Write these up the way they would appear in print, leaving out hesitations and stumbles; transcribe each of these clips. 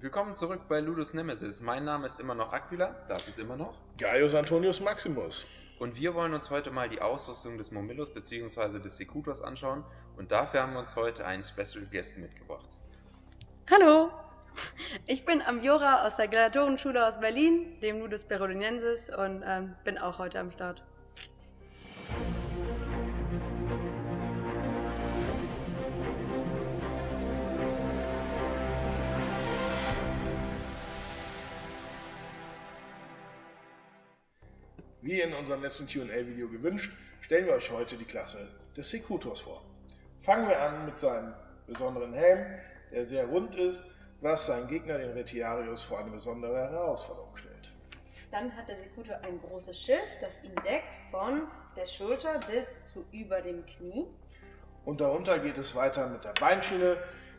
Willkommen zurück bei Ludus Nemesis. Mein Name ist immer noch Aquila, das ist immer noch. Gaius Antonius Maximus. Und wir wollen uns heute mal die Ausrüstung des Momillos bzw. des Secutors anschauen. Und dafür haben wir uns heute einen Special Guest mitgebracht. Hallo, ich bin Ambiora aus der Gladiatorenschule aus Berlin, dem Ludus Beroliniensis, und bin auch heute am Start. Wie in unserem letzten Q&A-Video gewünscht, stellen wir euch heute die Klasse des Secutors vor. Fangen wir an mit seinem besonderen Helm, der sehr rund ist, was seinen Gegner, den Retiarius, vor eine besondere Herausforderung stellt. Dann hat der Secutor ein großes Schild, das ihn deckt von der Schulter bis zu über dem Knie. Und darunter geht es weiter mit der Beinschiene,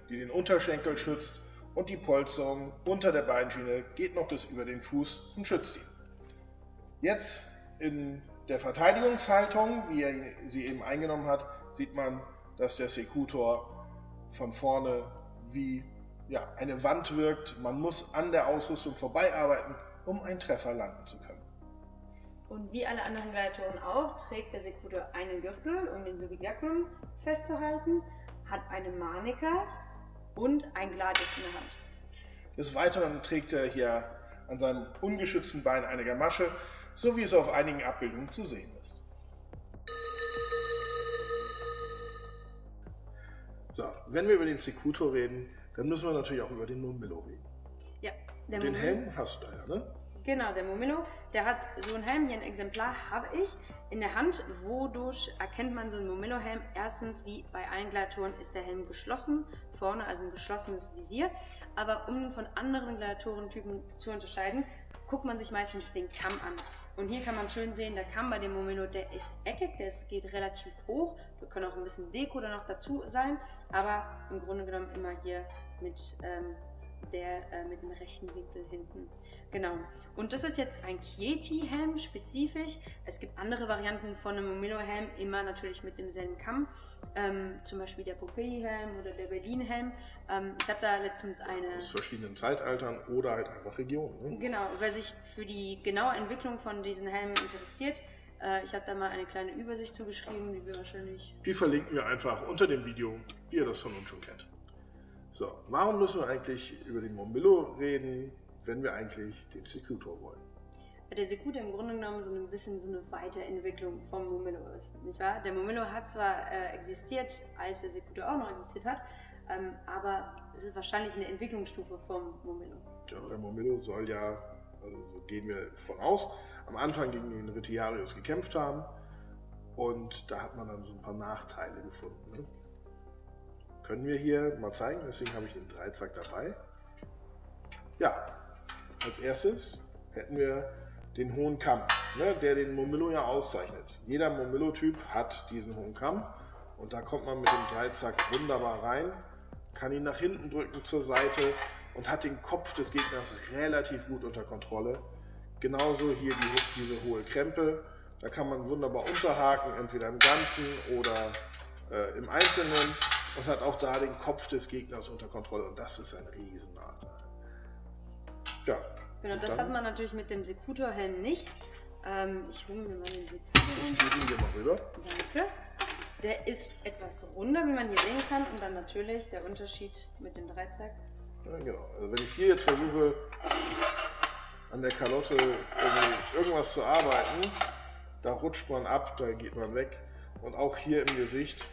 die den Unterschenkel schützt, und die Polsterung unter der Beinschiene geht noch bis über den Fuß und schützt ihn. Jetzt in der Verteidigungshaltung, wie er sie eben eingenommen hat, sieht man, dass der Secutor von vorne wie eine Wand wirkt. Man muss an der Ausrüstung vorbeiarbeiten, um einen Treffer landen zu können. Und wie alle anderen Gladiatoren auch, trägt der Secutor einen Gürtel, um den Subiaculum festzuhalten, hat eine Manica und ein Gladius in der Hand. Des Weiteren trägt er hier an seinem ungeschützten Bein eine Gamasche, so wie es auf einigen Abbildungen zu sehen ist. So, wenn wir über den Secutor reden, dann müssen wir natürlich auch über den Momillo reden. Ja, Den Helm hast du da ja, ne? Genau, der Momillo, der hat so einen Helm, hier ein Exemplar habe ich in der Hand, wodurch erkennt man so einen Momillo-Helm. Erstens, wie bei allen Gladiatoren, ist der Helm geschlossen, vorne, also ein geschlossenes Visier. Aber um ihn von anderen Gladiatorentypen zu unterscheiden, guckt man sich meistens den Kamm an. Und hier kann man schön sehen, der Kamm bei dem Momillo, der ist eckig, geht relativ hoch. Da können auch ein bisschen Deko da noch dazu sein, aber im Grunde genommen immer hier mit mit dem rechten Winkel hinten. Genau. Und das ist jetzt ein Chieti-Helm spezifisch. Es gibt andere Varianten von einem Momillo-Helm, immer natürlich mit demselben Kamm. Zum Beispiel der Popeye-Helm oder der Berlin-Helm. Ich habe da letztens Aus verschiedenen Zeitaltern oder halt einfach Regionen. Ne? Genau, wer sich für die genaue Entwicklung von diesen Helmen interessiert, ich habe da mal eine kleine Übersicht zugeschrieben, die wir wahrscheinlich... Die verlinken wir einfach unter dem Video, wie ihr das von uns schon kennt. So, warum müssen wir eigentlich über den Momillo reden, wenn wir eigentlich den Secutor wollen? Der Secutor im Grunde genommen so ein bisschen so eine Weiterentwicklung vom Momillo ist, nicht wahr? Der Momillo hat zwar existiert, als der Secutor auch noch existiert hat, aber es ist wahrscheinlich eine Entwicklungsstufe vom Momillo. Ja, der Momillo soll ja, also so gehen wir von aus, am Anfang gegen den Retiarius gekämpft haben und da hat man dann so ein paar Nachteile gefunden. Ne? Können wir hier mal zeigen, deswegen habe ich den Dreizack dabei. Ja, als erstes hätten wir den hohen Kamm, ne, der den Momillo ja auszeichnet. Jeder Momillo-Typ hat diesen hohen Kamm und da kommt man mit dem Dreizack wunderbar rein, kann ihn nach hinten drücken zur Seite und hat den Kopf des Gegners relativ gut unter Kontrolle. Genauso hier diese hohe Krempe, da kann man wunderbar unterhaken, entweder im Ganzen oder im Einzelnen. Und hat auch da den Kopf des Gegners unter Kontrolle und das ist ein Riesennachteil. Ja. Genau, das hat man natürlich mit dem Secutor-Helm nicht. Ich hole mir mal den Secutor-Helm. Ich gebe ihn dir mal rüber. Danke. Der ist etwas runder, wie man hier sehen kann, und dann natürlich der Unterschied mit dem Dreizack. Ja, genau. Also wenn ich hier jetzt versuche, an der Kalotte irgendwas zu arbeiten, da rutscht man ab, da geht man weg. Und auch hier im Gesicht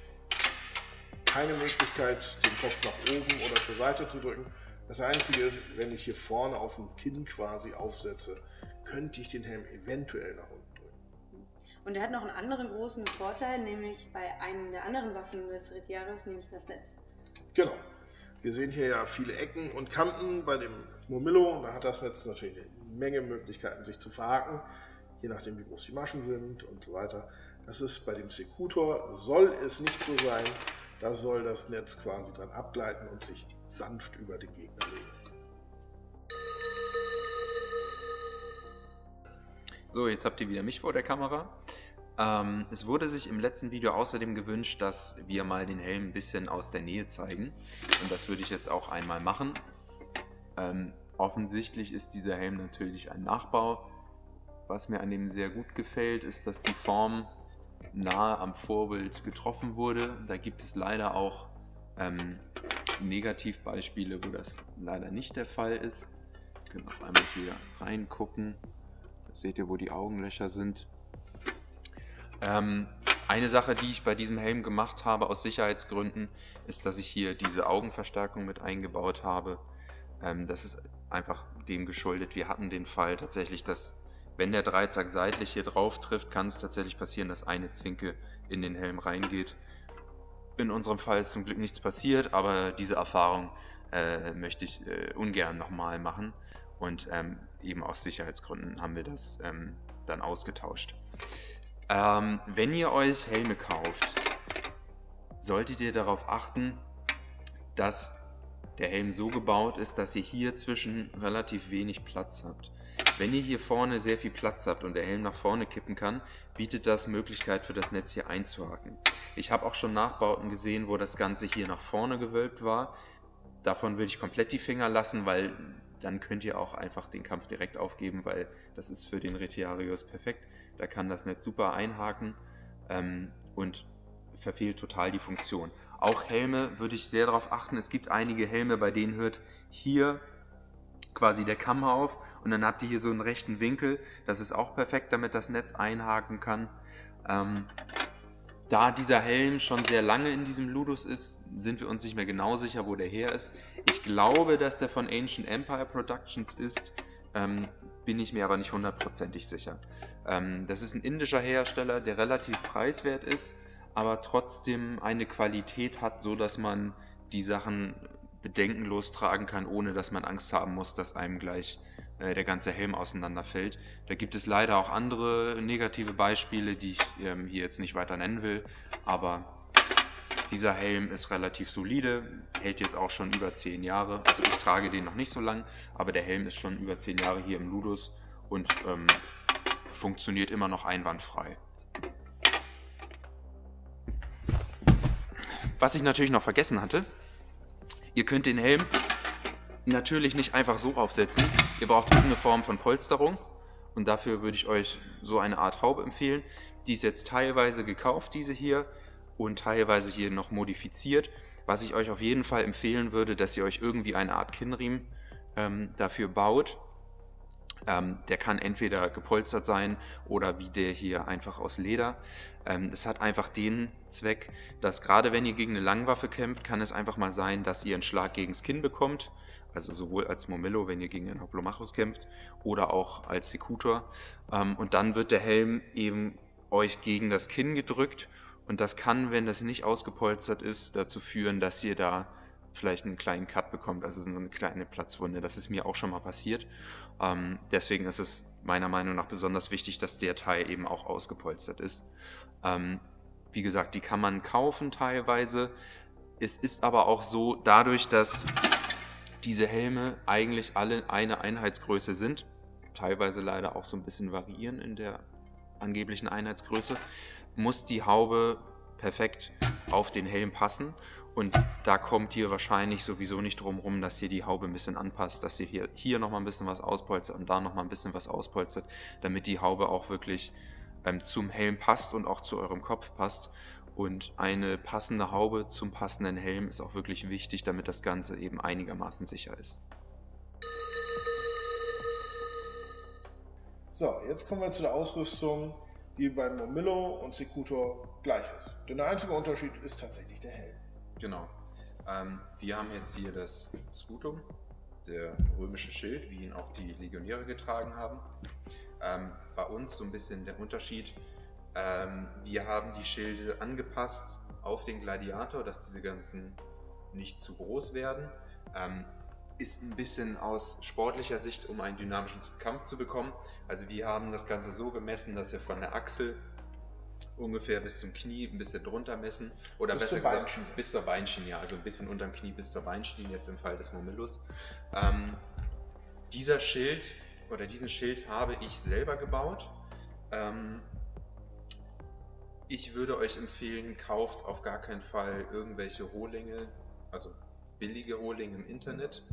keine Möglichkeit, den Kopf nach oben oder zur Seite zu drücken. Das Einzige ist, wenn ich hier vorne auf dem Kinn quasi aufsetze, könnte ich den Helm eventuell nach unten drücken. Und er hat noch einen anderen großen Vorteil, nämlich bei einer der anderen Waffen des Retiarius, nämlich das Netz. Genau. Wir sehen hier ja viele Ecken und Kanten bei dem Momillo. Da hat das Netz natürlich eine Menge Möglichkeiten, sich zu verhaken, je nachdem wie groß die Maschen sind und so weiter. Das ist bei dem Secutor, soll es nicht so sein. Da soll das Netz quasi dran abgleiten und sich sanft über den Gegner legen. So, jetzt habt ihr wieder mich vor der Kamera. Es wurde sich im letzten Video außerdem gewünscht, dass wir mal den Helm ein bisschen aus der Nähe zeigen. Und das würde ich jetzt auch einmal machen. Offensichtlich ist dieser Helm natürlich ein Nachbau. Was mir an dem sehr gut gefällt, ist, dass die Form nahe am Vorbild getroffen wurde. Da gibt es leider auch Negativbeispiele, wo das leider nicht der Fall ist. Wir können auf einmal hier reingucken. Da seht ihr, wo die Augenlöcher sind. Eine Sache, die ich bei diesem Helm gemacht habe aus Sicherheitsgründen, ist, dass ich hier diese Augenverstärkung mit eingebaut habe. Das ist einfach dem geschuldet. Wir hatten den Fall tatsächlich, dass wenn der Dreizack seitlich hier drauf trifft, kann es tatsächlich passieren, dass eine Zinke in den Helm reingeht. In unserem Fall ist zum Glück nichts passiert, aber diese Erfahrung möchte ich ungern nochmal machen. Und eben aus Sicherheitsgründen haben wir das dann ausgetauscht. Wenn ihr euch Helme kauft, solltet ihr darauf achten, dass der Helm so gebaut ist, dass ihr hier zwischen relativ wenig Platz habt. Wenn ihr hier vorne sehr viel Platz habt und der Helm nach vorne kippen kann, bietet das Möglichkeit für das Netz hier einzuhaken. Ich habe auch schon Nachbauten gesehen, wo das Ganze hier nach vorne gewölbt war. Davon würde ich komplett die Finger lassen, weil dann könnt ihr auch einfach den Kampf direkt aufgeben, weil das ist für den Retiarius perfekt. Da kann das Netz super einhaken und verfehlt total die Funktion. Auch Helme würde ich sehr darauf achten. Es gibt einige Helme, bei denen hört hier quasi der Kamm auf und dann habt ihr hier so einen rechten Winkel. Das ist auch perfekt, damit das Netz einhaken kann. Da dieser Helm schon sehr lange in diesem Ludus ist, sind wir uns nicht mehr genau sicher, wo der her ist. Ich glaube, dass der von Ancient Empire Productions ist, bin ich mir aber nicht hundertprozentig sicher. Das ist ein indischer Hersteller, der relativ preiswert ist, aber trotzdem eine Qualität hat, so dass man die Sachen bedenkenlos tragen kann, ohne dass man Angst haben muss, dass einem gleich der ganze Helm auseinanderfällt. Da gibt es leider auch andere negative Beispiele, die ich hier jetzt nicht weiter nennen will, aber dieser Helm ist relativ solide, hält jetzt auch schon über 10 Jahre. Also ich trage den noch nicht so lang, aber der Helm ist schon über 10 Jahre hier im Ludus und funktioniert immer noch einwandfrei. Was ich natürlich noch vergessen hatte, ihr könnt den Helm natürlich nicht einfach so aufsetzen. Ihr braucht irgendeine Form von Polsterung und dafür würde ich euch so eine Art Haube empfehlen. Die ist jetzt teilweise gekauft, diese hier, und teilweise hier noch modifiziert. Was ich euch auf jeden Fall empfehlen würde, dass ihr euch irgendwie eine Art Kinnriemen dafür baut. Der kann entweder gepolstert sein oder wie der hier einfach aus Leder. Das hat einfach den Zweck, dass gerade wenn ihr gegen eine Langwaffe kämpft, kann es einfach mal sein, dass ihr einen Schlag gegen das Kinn bekommt. Also sowohl als Momillo, wenn ihr gegen einen Hoplomachus kämpft, oder auch als Secutor. Und dann wird der Helm eben euch gegen das Kinn gedrückt. Und das kann, wenn das nicht ausgepolstert ist, dazu führen, dass ihr da vielleicht einen kleinen Cut bekommt, also so eine kleine Platzwunde. Das ist mir auch schon mal passiert. Deswegen ist es meiner Meinung nach besonders wichtig, dass der Teil eben auch ausgepolstert ist. Wie gesagt, die kann man kaufen teilweise. Es ist aber auch so, dadurch, dass diese Helme eigentlich alle eine Einheitsgröße sind, teilweise leider auch so ein bisschen variieren in der angeblichen Einheitsgröße, muss die Haube perfekt auf den Helm passen und da kommt ihr wahrscheinlich sowieso nicht drum rum, dass ihr die Haube ein bisschen anpasst, dass ihr hier nochmal ein bisschen was auspolstert und da nochmal ein bisschen was auspolstert, damit die Haube auch wirklich zum Helm passt und auch zu eurem Kopf passt. Und eine passende Haube zum passenden Helm ist auch wirklich wichtig, damit das Ganze eben einigermaßen sicher ist. So, jetzt kommen wir zu der Ausrüstung, die beim Momillo und Secutor gleich ist. Denn der einzige Unterschied ist tatsächlich der Helm. Genau. Wir haben jetzt hier das Scutum, der römische Schild, wie ihn auch die Legionäre getragen haben. Bei uns so ein bisschen der Unterschied. Wir haben die Schilde angepasst auf den Gladiator, dass diese ganzen nicht zu groß werden. Ist ein bisschen aus sportlicher Sicht, um einen dynamischen Kampf zu bekommen. Also wir haben das Ganze so gemessen, dass wir von der Achsel ungefähr bis zum Knie ein bisschen drunter messen. Oder bis besser gesagt, bis zur Beinschiene, ja. Also ein bisschen unterm Knie bis zur Beinschiene, jetzt im Fall des Momillus. Dieser Schild oder diesen Schild habe ich selber gebaut. Ich würde euch empfehlen, kauft auf gar keinen Fall irgendwelche Rohlinge, also billige Rohlinge im Internet,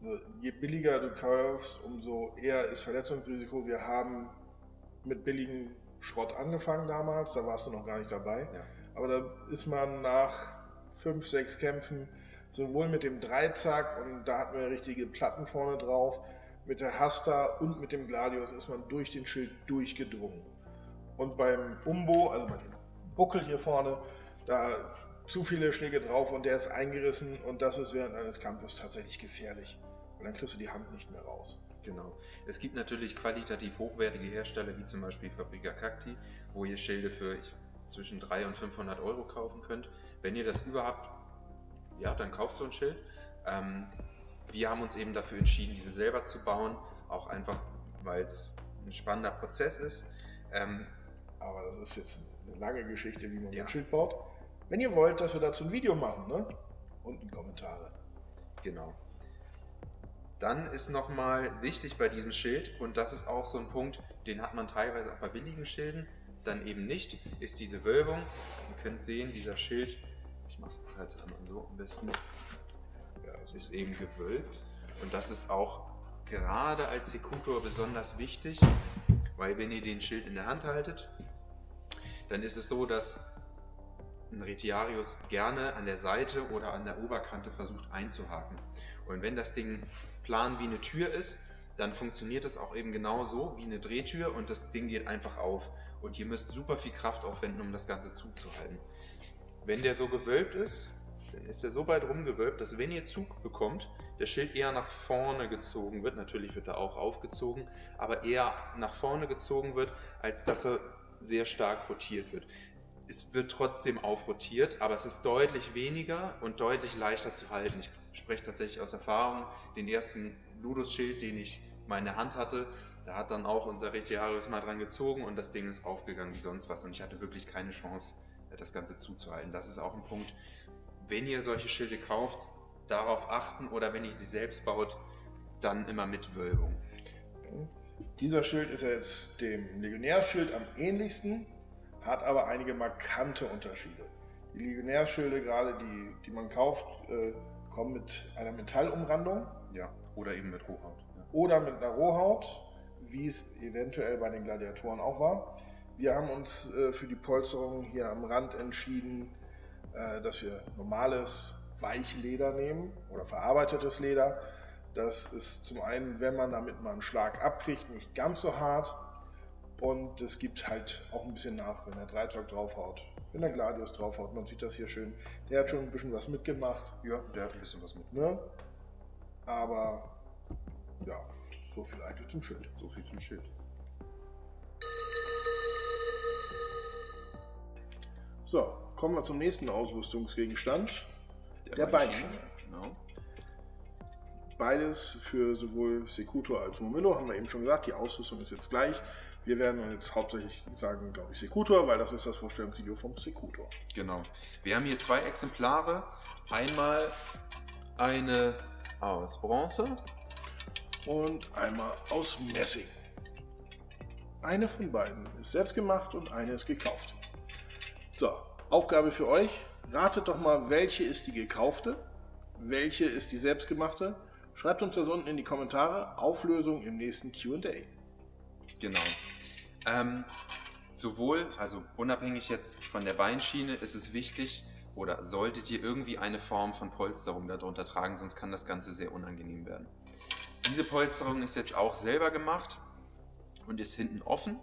Also je billiger du kaufst, umso eher ist Verletzungsrisiko. Wir haben mit billigem Schrott angefangen damals, da warst du noch gar nicht dabei. Ja. Aber da ist man nach 5, 6 Kämpfen, sowohl mit dem Dreizack, und da hatten wir richtige Platten vorne drauf, mit der Hasta und mit dem Gladius ist man durch den Schild durchgedrungen. Und beim Umbo, also bei dem Buckel hier vorne, da zu viele Schläge drauf und der ist eingerissen, und das ist während eines Kampfes tatsächlich gefährlich. Und dann kriegst du die Hand nicht mehr raus. Genau. Es gibt natürlich qualitativ hochwertige Hersteller, wie zum Beispiel Fabrica Cacti, wo ihr Schilde für zwischen 300 und 500 Euro kaufen könnt. Wenn ihr das überhaupt, ja, dann kauft so ein Schild. Wir haben uns eben dafür entschieden, diese selber zu bauen, auch einfach, weil es ein spannender Prozess ist. Aber das ist jetzt eine lange Geschichte, wie man so ein Schild baut. Wenn ihr wollt, dass wir dazu ein Video machen, ne? Unten Kommentare. Genau. Dann ist nochmal wichtig bei diesem Schild, und das ist auch so ein Punkt, den hat man teilweise auch bei billigen Schilden, dann eben nicht, ist diese Wölbung. Ihr könnt sehen, dieser Schild, ich mache es jetzt einmal so am besten, ja, ist eben gewölbt, und das ist auch gerade als Sekutor besonders wichtig, weil wenn ihr den Schild in der Hand haltet, dann ist es so, dass ein Retiarius gerne an der Seite oder an der Oberkante versucht einzuhaken. Und wenn das Ding plan wie eine Tür ist, dann funktioniert es auch eben genau so wie eine Drehtür, und das Ding geht einfach auf. Und ihr müsst super viel Kraft aufwenden, um das Ganze zuzuhalten. Wenn der so gewölbt ist, dann ist er so weit rumgewölbt, dass wenn ihr Zug bekommt, der Schild eher nach vorne gezogen wird. Natürlich wird er auch aufgezogen, aber eher nach vorne gezogen wird, als dass er sehr stark rotiert wird. Es wird trotzdem aufrotiert, aber es ist deutlich weniger und deutlich leichter zu halten. Ich spreche tatsächlich aus Erfahrung. Den ersten Ludus-Schild, den ich mal in der Hand hatte, da hat dann auch unser Retiarius mal dran gezogen und das Ding ist aufgegangen wie sonst was. Und ich hatte wirklich keine Chance, das Ganze zuzuhalten. Das ist auch ein Punkt, wenn ihr solche Schilde kauft, darauf achten, oder wenn ihr sie selbst baut, dann immer mit Wölbung. Dieser Schild ist ja jetzt dem Legionärsschild am ähnlichsten, hat aber einige markante Unterschiede. Die Legionärschilde, gerade die man kauft, kommen mit einer Metallumrandung. Ja, oder eben mit Rohhaut. Ja. Oder mit einer Rohhaut, wie es eventuell bei den Gladiatoren auch war. Wir haben uns für die Polsterung hier am Rand entschieden, dass wir normales Weichleder nehmen oder verarbeitetes Leder. Das ist zum einen, wenn man damit mal einen Schlag abkriegt, nicht ganz so hart. Und es gibt halt auch ein bisschen nach, wenn der Dreizack draufhaut, wenn der Gladius draufhaut. Man sieht das hier schön. Der hat schon ein bisschen was mitgemacht. Ja, der hat ein bisschen was mit. Ne? Aber ja, so viel eigentlich zum Schild. So viel zum Schild. So, kommen wir zum nächsten Ausrüstungsgegenstand. Der Beinschiene. Beinschiene. Genau. Beides für sowohl Secutor als Murmillo, haben wir eben schon gesagt. Die Ausrüstung ist jetzt gleich. Wir werden jetzt hauptsächlich sagen, glaube ich, Secutor, weil das ist das Vorstellungsvideo vom Secutor. Genau. Wir haben hier zwei Exemplare. Einmal eine aus Bronze Und einmal aus Messing. Eine von beiden ist selbst gemacht und eine ist gekauft. So, Aufgabe für euch. Ratet doch mal, welche ist die gekaufte, welche ist die selbstgemachte. Schreibt uns das unten in die Kommentare. Auflösung im nächsten Q&A. Genau. Sowohl, also unabhängig jetzt von der Beinschiene, ist es wichtig, oder solltet ihr irgendwie eine Form von Polsterung darunter tragen, sonst kann das Ganze sehr unangenehm werden. Diese Polsterung ist jetzt auch selber gemacht und ist hinten offen.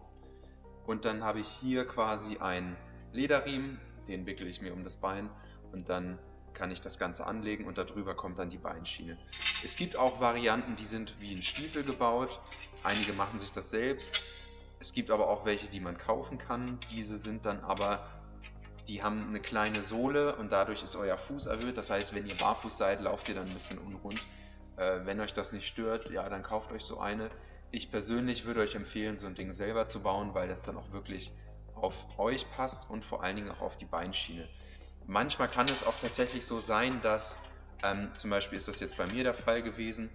Und dann habe ich hier quasi einen Lederriemen, den wickele ich mir um das Bein, und dann kann ich das Ganze anlegen und darüber kommt dann die Beinschiene. Es gibt auch Varianten, die sind wie ein Stiefel gebaut. Einige machen sich das selbst. Es gibt aber auch welche, die man kaufen kann. Diese sind dann aber, die haben eine kleine Sohle und dadurch ist euer Fuß erhöht. Das heißt, wenn ihr barfuß seid, lauft ihr dann ein bisschen unrund. Wenn euch das nicht stört, ja, dann kauft euch so eine. Ich persönlich würde euch empfehlen, so ein Ding selber zu bauen, weil das dann auch wirklich auf euch passt und vor allen Dingen auch auf die Beinschiene. Manchmal kann es auch tatsächlich so sein, dass, zum Beispiel ist das jetzt bei mir der Fall gewesen,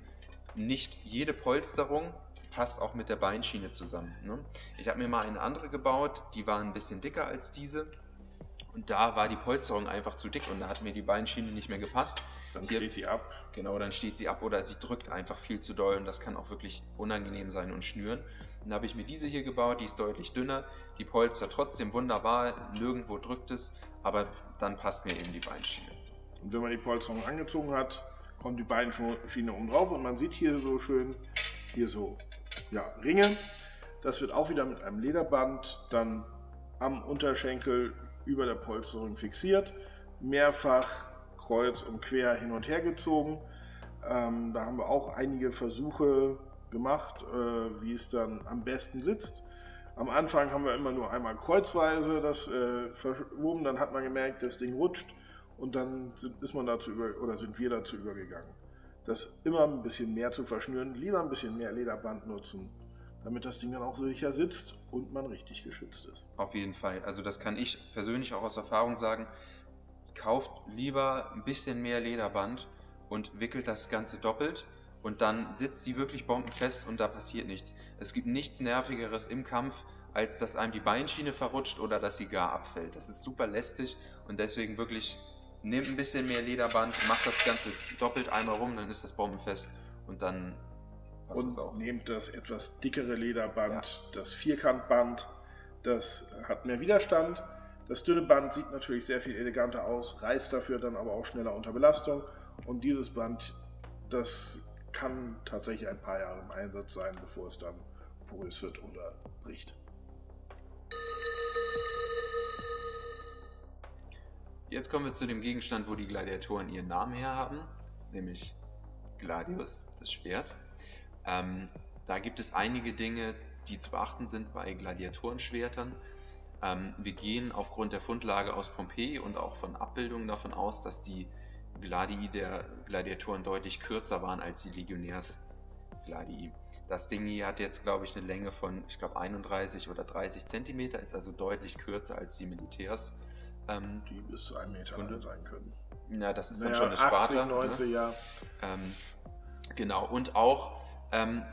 nicht jede Polsterung passt auch mit der Beinschiene zusammen. Ne? Ich habe mir mal eine andere gebaut, die war ein bisschen dicker als diese Und da war die Polsterung einfach zu dick und da hat mir die Beinschiene nicht mehr gepasst. Dann Hier- steht die ab. Genau, dann steht sie ab oder sie drückt einfach viel zu doll und das kann auch wirklich unangenehm sein und schnüren. Dann habe ich mir diese hier gebaut, die ist deutlich dünner, die polstert trotzdem wunderbar, nirgendwo drückt es, aber dann passt mir eben die Beinschiene. Und wenn man die Polsterung angezogen hat, kommt die Beinschiene oben drauf und man sieht hier so schön, hier so Ringe. Das wird auch wieder mit einem Lederband dann am Unterschenkel über der Polsterung fixiert, mehrfach kreuz und quer hin und her gezogen. Da haben wir auch einige Versuche gemacht, wie es dann am besten sitzt. Am Anfang haben wir immer nur einmal kreuzweise das verschoben, dann hat man gemerkt, das Ding rutscht und dann sind wir dazu übergegangen, das immer ein bisschen mehr zu verschnüren, lieber ein bisschen mehr Lederband nutzen, damit das Ding dann auch sicher sitzt und man richtig geschützt ist. Auf jeden Fall, also das kann ich persönlich auch aus Erfahrung sagen, kauft lieber ein bisschen mehr Lederband und wickelt das Ganze doppelt und dann sitzt sie wirklich bombenfest und da passiert nichts. Es gibt nichts Nervigeres im Kampf, als dass einem die Beinschiene verrutscht oder dass sie gar abfällt. Das ist super lästig und deswegen wirklich nehmt ein bisschen mehr Lederband, macht das Ganze doppelt einmal rum, dann ist das bombenfest und dann passt es auch. Und nehmt das etwas dickere Lederband, das Vierkantband, das hat mehr Widerstand. Das dünne Band sieht natürlich sehr viel eleganter aus, reißt dafür dann aber auch schneller unter Belastung. Und dieses Band, das kann tatsächlich ein paar Jahre im Einsatz sein, bevor es dann porös wird oder bricht. Jetzt kommen wir zu dem Gegenstand, wo die Gladiatoren ihren Namen her haben, nämlich Gladius, das Schwert. Da gibt es einige Dinge, die zu beachten sind bei Gladiatorenschwertern. Wir gehen aufgrund der Fundlage aus Pompeji und auch von Abbildungen davon aus, dass die Gladii der Gladiatoren deutlich kürzer waren als die Legionärsgladii. Das Ding hier hat jetzt, glaube ich, eine Länge von, 31 oder 30 Zentimeter, ist also deutlich kürzer als die Militärs. Die bis zu 1 Meter lang sein können. Ja, das ist dann schon eine Sparta. 80, 90, ne? ja. Genau, und auch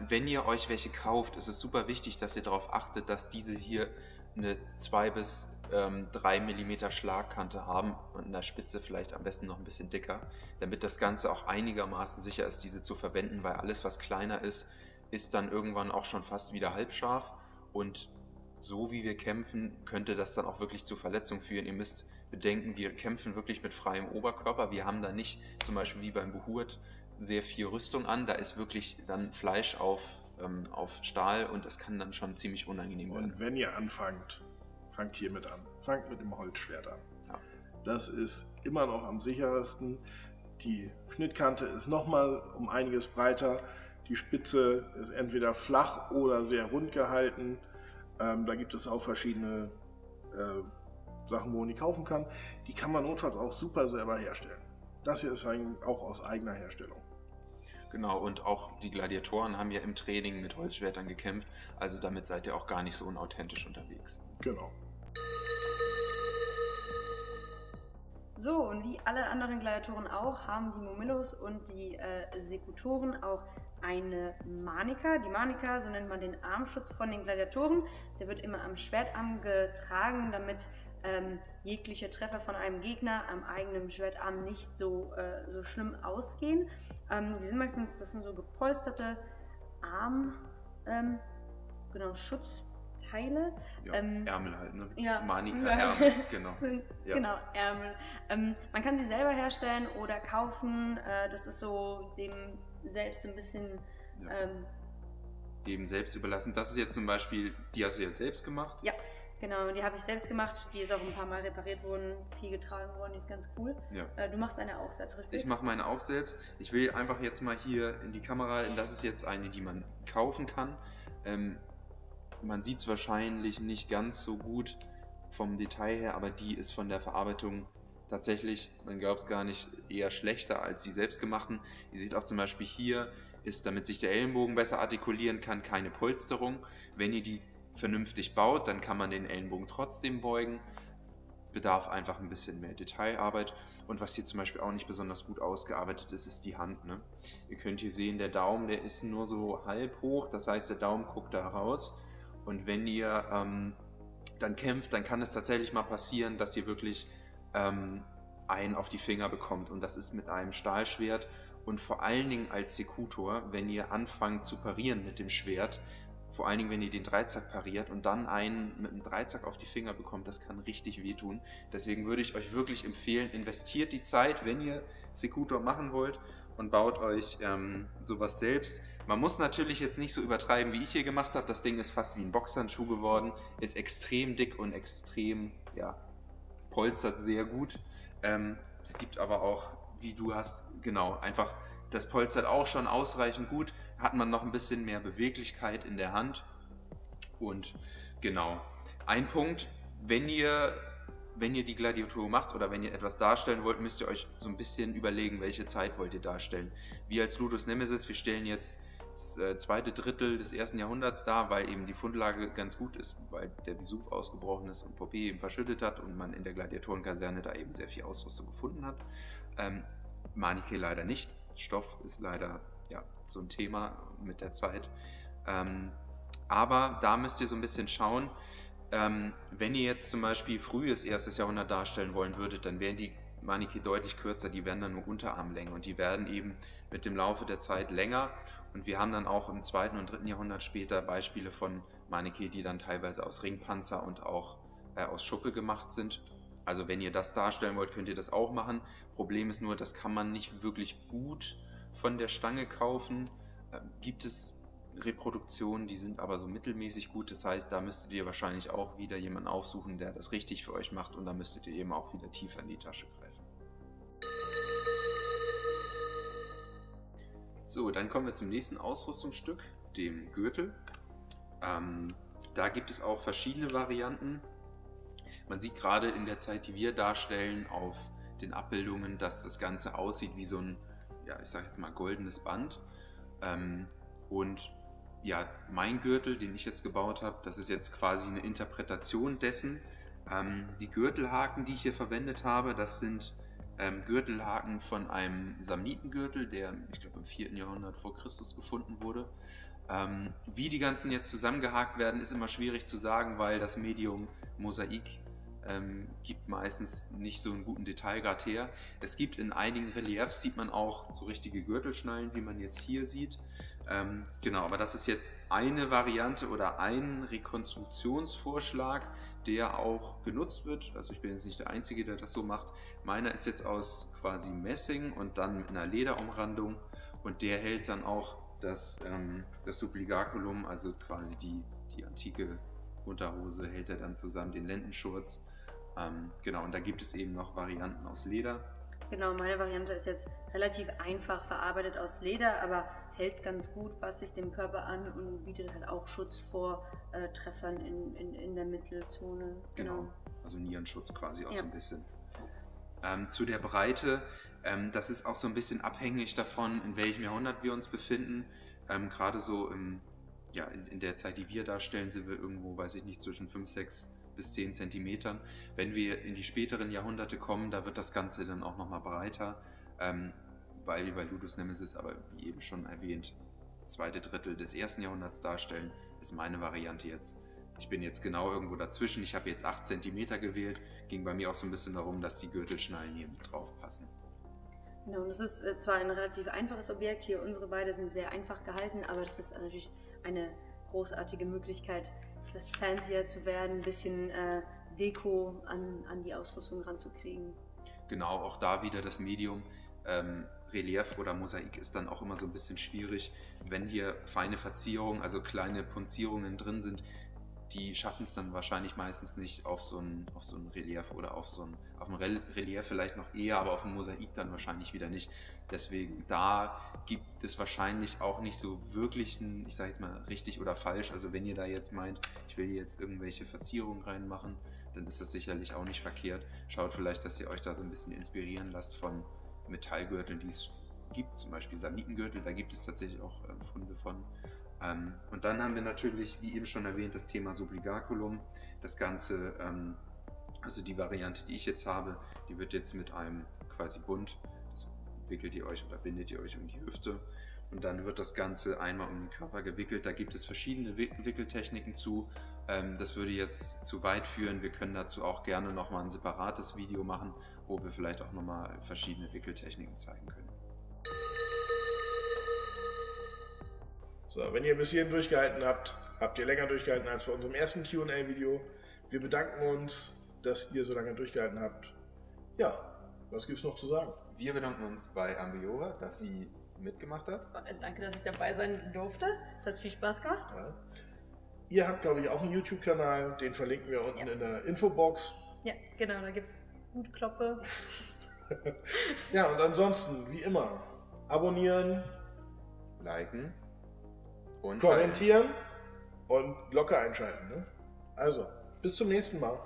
wenn ihr euch welche kauft, ist es super wichtig, dass ihr darauf achtet, dass diese hier eine 2 bis 3 mm Schlagkante haben und in der Spitze vielleicht am besten noch ein bisschen dicker, damit das Ganze auch einigermaßen sicher ist, diese zu verwenden, weil alles, was kleiner ist, ist dann irgendwann auch schon fast wieder halbscharf und so wie wir kämpfen, könnte das dann auch wirklich zu Verletzungen führen. Ihr müsst bedenken, wir kämpfen wirklich mit freiem Oberkörper, wir haben da nicht zum Beispiel wie beim Behurt sehr viel Rüstung an, da ist wirklich dann Fleisch auf Stahl und das kann dann schon ziemlich unangenehm werden. Und wenn ihr anfangt, fangt hiermit an. Fangt mit dem Holzschwert an. Ja. Das ist immer noch am sichersten. Die Schnittkante ist nochmal um einiges breiter. Die Spitze ist entweder flach oder sehr rund gehalten. Da gibt es auch verschiedene Sachen, wo man die kaufen kann. Die kann man notfalls auch super selber herstellen. Das hier ist auch aus eigener Herstellung. Genau, und auch die Gladiatoren haben ja im Training mit Holzschwertern gekämpft, also damit seid ihr auch gar nicht so unauthentisch unterwegs. Genau. So, und wie alle anderen Gladiatoren auch, haben die Momillos und die Sekutoren auch eine Manika. Die Manika, so nennt man den Armschutz von den Gladiatoren. Der wird immer am Schwertarm getragen, damit jegliche Treffer von einem Gegner am eigenen Schwertarm nicht so schlimm ausgehen. Die sind meistens, das sind so gepolsterte Schutzteile. Ja, Ärmel halt, ne? Ja. Manika, Ärmel, genau. Ja. Genau, Ärmel. Man kann sie selber herstellen oder kaufen. Das ist so dem selbst so ein bisschen... Ja. Dem selbst überlassen. Das ist jetzt zum Beispiel, die hast du jetzt selbst gemacht? Ja, genau, die habe ich selbst gemacht. Die ist auch ein paar Mal repariert worden, viel getragen worden, die ist ganz cool. Ja. Du machst eine auch selbst, richtig? Ich mache meine auch selbst. Ich will einfach jetzt mal hier in die Kamera halten. Das ist jetzt eine, die man kaufen kann. Man sieht es wahrscheinlich nicht ganz so gut vom Detail her, aber die ist von der Verarbeitung tatsächlich, man glaubt es gar nicht, eher schlechter als die selbstgemachten. Ihr seht auch zum Beispiel hier, ist, damit sich der Ellenbogen besser artikulieren kann, keine Polsterung. Wenn ihr die vernünftig baut, dann kann man den Ellenbogen trotzdem beugen. Bedarf einfach ein bisschen mehr Detailarbeit. Und was hier zum Beispiel auch nicht besonders gut ausgearbeitet ist, ist die Hand. Ne? Ihr könnt hier sehen, der Daumen, der ist nur so halb hoch, das heißt, der Daumen guckt da raus. Und wenn ihr dann kämpft, dann kann es tatsächlich mal passieren, dass ihr wirklich einen auf die Finger bekommt. Und das ist mit einem Stahlschwert und vor allen Dingen als Sekutor, wenn ihr anfangt zu parieren mit dem Schwert, vor allen Dingen, wenn ihr den Dreizack pariert und dann einen mit dem Dreizack auf die Finger bekommt, das kann richtig wehtun. Deswegen würde ich euch wirklich empfehlen, investiert die Zeit, wenn ihr Sekutor machen wollt und baut euch sowas selbst. Man muss natürlich jetzt nicht so übertreiben, wie ich hier gemacht habe. Das Ding ist fast wie ein Boxhandschuh geworden, ist extrem dick und extrem, ja, polstert sehr gut. Es gibt aber auch, wie du hast, genau, einfach, das polstert auch schon ausreichend gut, hat man noch ein bisschen mehr Beweglichkeit in der Hand. Und genau, ein Punkt, wenn ihr die Gladiatur macht oder wenn ihr etwas darstellen wollt, müsst ihr euch so ein bisschen überlegen, welche Zeit wollt ihr darstellen. Wir als Ludus Nemesis, wir stellen jetzt das zweite Drittel des 1. Jahrhunderts dar, weil eben die Fundlage ganz gut ist, weil der Vesuv ausgebrochen ist und Pompeji eben verschüttet hat und man in der Gladiatorenkaserne da eben sehr viel Ausrüstung gefunden hat. Manike leider nicht. Stoff ist leider ja so ein Thema mit der Zeit. Aber da müsst ihr so ein bisschen schauen, wenn ihr jetzt zum Beispiel frühes 1. Jahrhundert darstellen wollen würdet, dann wären die Manike deutlich kürzer, die werden dann nur Unterarmlänge und die werden eben mit dem Laufe der Zeit länger. Und wir haben dann auch im 2. und 3. Jahrhundert später Beispiele von Manike, die dann teilweise aus Ringpanzer und auch aus Schuppe gemacht sind. Also wenn ihr das darstellen wollt, könnt ihr das auch machen. Problem ist nur, das kann man nicht wirklich gut von der Stange kaufen. Gibt es Reproduktionen, die sind aber so mittelmäßig gut. Das heißt, da müsstet ihr wahrscheinlich auch wieder jemanden aufsuchen, der das richtig für euch macht und da müsstet ihr eben auch wieder tiefer in die Tasche greifen. So, dann kommen wir zum nächsten Ausrüstungsstück, dem Gürtel. Da gibt es auch verschiedene Varianten. Man sieht gerade in der Zeit, die wir darstellen, auf den Abbildungen, dass das Ganze aussieht wie so ein, ja, ich sage jetzt mal goldenes Band. Und ja, mein Gürtel, den ich jetzt gebaut habe, das ist jetzt quasi eine Interpretation dessen. Die Gürtelhaken, die ich hier verwendet habe, das sind Gürtelhaken von einem Samnitengürtel, der, ich glaube, im 4. Jahrhundert vor Christus gefunden wurde. Wie die ganzen jetzt zusammengehakt werden, ist immer schwierig zu sagen, weil das Medium Mosaik gibt meistens nicht so einen guten Detailgrad her. Es gibt in einigen Reliefs, sieht man auch so richtige Gürtelschnallen, wie man jetzt hier sieht. Genau, aber das ist jetzt eine Variante oder ein Rekonstruktionsvorschlag, der auch genutzt wird. Also ich bin jetzt nicht der Einzige, der das so macht. Meiner ist jetzt aus quasi Messing und dann mit einer Lederumrandung und der hält dann auch das Subligaculum, also quasi die antike Unterhose, hält er dann zusammen, den Lendenschurz. Genau, und da gibt es eben noch Varianten aus Leder. Genau, meine Variante ist jetzt relativ einfach verarbeitet aus Leder, aber hält ganz gut, passt sich dem Körper an und bietet halt auch Schutz vor Treffern in der Mittelzone. Genau, also Nierenschutz quasi auch ja. So ein bisschen. Zu der Breite, das ist auch so ein bisschen abhängig davon, in welchem Jahrhundert wir uns befinden. Gerade so in der Zeit, die wir darstellen, sind wir irgendwo, weiß ich nicht, zwischen 5, 6 bis 10 Zentimetern. Wenn wir in die späteren Jahrhunderte kommen, da wird das Ganze dann auch nochmal breiter, weil wir bei Ludus Nemesis, aber wie eben schon erwähnt, 2. Drittel des 1. Jahrhunderts darstellen, ist meine Variante jetzt. Ich bin jetzt genau irgendwo dazwischen, ich habe jetzt 8 Zentimeter gewählt, ging bei mir auch so ein bisschen darum, dass die Gürtelschnallen hier mit drauf passen. Genau, und das ist zwar ein relativ einfaches Objekt, hier unsere beide sind sehr einfach gehalten, aber das ist natürlich eine großartige Möglichkeit, etwas fancier zu werden, ein bisschen Deko an die Ausrüstung ranzukriegen. Genau, auch da wieder das Medium. Relief oder Mosaik ist dann auch immer so ein bisschen schwierig, wenn hier feine Verzierungen, also kleine Punzierungen drin sind, die schaffen es dann wahrscheinlich meistens nicht auf so ein Relief oder auf ein Relief vielleicht noch eher, aber auf ein Mosaik dann wahrscheinlich wieder nicht. Deswegen, da gibt es wahrscheinlich auch nicht so wirklich ein, ich sage jetzt mal, richtig oder falsch. Also wenn ihr da jetzt meint, ich will hier jetzt irgendwelche Verzierungen reinmachen, dann ist das sicherlich auch nicht verkehrt. Schaut vielleicht, dass ihr euch da so ein bisschen inspirieren lasst von Metallgürteln, die es gibt, zum Beispiel Samnitengürtel, da gibt es tatsächlich auch Funde von. Und dann haben wir natürlich, wie eben schon erwähnt, das Thema Subligaculum. Das Ganze, also die Variante, die ich jetzt habe, die wird jetzt mit einem quasi Bund, das wickelt ihr euch oder bindet ihr euch um die Hüfte und dann wird das Ganze einmal um den Körper gewickelt. Da gibt es verschiedene Wickeltechniken zu. Das würde jetzt zu weit führen. Wir können dazu auch gerne nochmal ein separates Video machen, wo wir vielleicht auch nochmal verschiedene Wickeltechniken zeigen können. So, wenn ihr bis hierhin durchgehalten habt, habt ihr länger durchgehalten als bei unserem ersten Q&A-Video. Wir bedanken uns, dass ihr so lange durchgehalten habt. Ja, was gibt's noch zu sagen? Wir bedanken uns bei Ambiora, dass sie mitgemacht hat. Danke, dass ich dabei sein durfte. Es hat viel Spaß gemacht. Ja. Ihr habt, glaube ich, auch einen YouTube-Kanal, den verlinken wir unten in der Infobox. Ja, genau, da gibt es gut Kloppe. Ja, und ansonsten, wie immer, abonnieren, Liken und kommentieren und Glocke einschalten. Ne? Also, bis zum nächsten Mal.